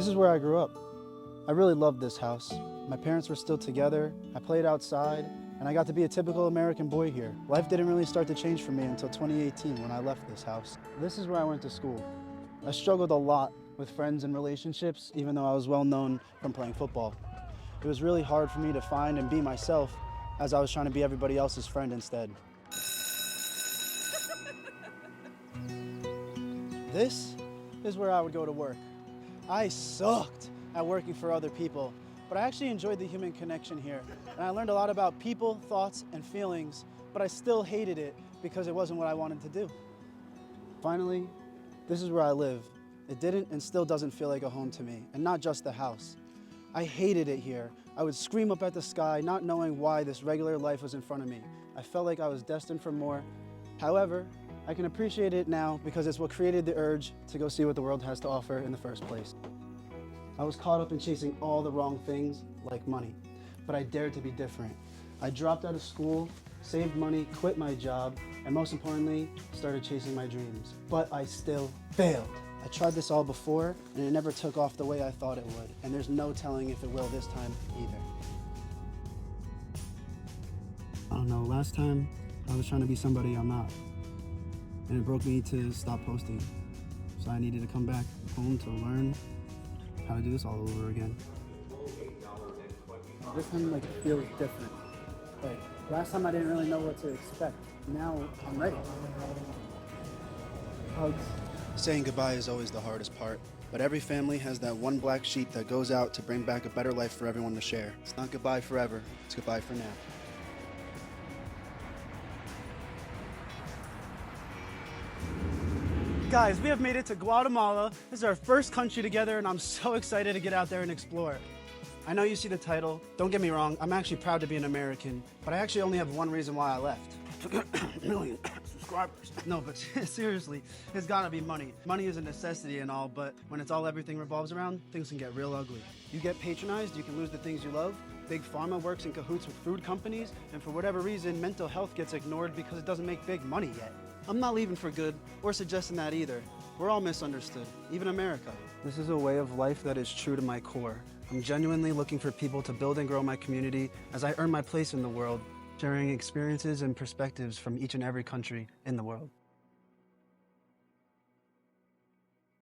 This is where I grew up. I really loved this house. My parents were still together, I played outside, and I got to be a typical American boy here. Life didn't really start to change for me until 2018 when I left this house. This is where I went to school. I struggled a lot with friends and relationships, even though I was well known from playing football. It was really hard for me to find and be myself as I was trying to be everybody else's friend instead. This is where I would go to work. I sucked at working for other people, but I actually enjoyed the human connection here. And I learned a lot about people, thoughts, and feelings, but I still hated it because it wasn't what I wanted to do. Finally, this is where I live. It didn't and still doesn't feel like a home to me, and not just the house. I hated it here. I would scream up at the sky, not knowing why this regular life was in front of me. I felt like I was destined for more. However, I can appreciate it now because it's what created the urge to go see what the world has to offer in the first place. I was caught up in chasing all the wrong things, like money, but I dared to be different. I dropped out of school, saved money, quit my job, and most importantly, started chasing my dreams. But I still failed. I tried this all before, and it never took off the way I thought it would, and there's no telling if it will this time either. I don't know, last time I was trying to be somebody I'm not, and it broke me to stop posting. So I needed to come back home to learn how to do this all over again. This time, like, it feels different. Like, last time I didn't really know what to expect. Now I'm ready. Hugs. Saying goodbye is always the hardest part, but every family has that one black sheep that goes out to bring back a better life for everyone to share. It's not goodbye forever, it's goodbye for now. Guys, we have made it to Guatemala. This is our first country together, and I'm so excited to get out there and explore. I know you see the title. Don't get me wrong, I'm actually proud to be an American, but I actually only have one reason why I left. Million subscribers. No, but seriously, it's gotta be money. Money is a necessity and all, but when it's all everything revolves around, things can get real ugly. You get patronized, you can lose the things you love. Big pharma works in cahoots with food companies, and for whatever reason, mental health gets ignored because it doesn't make big money yet. I'm not leaving for good, or suggesting that either. We're all misunderstood, even America. This is a way of life that is true to my core. I'm genuinely looking for people to build and grow my community as I earn my place in the world, sharing experiences and perspectives from each and every country in the world.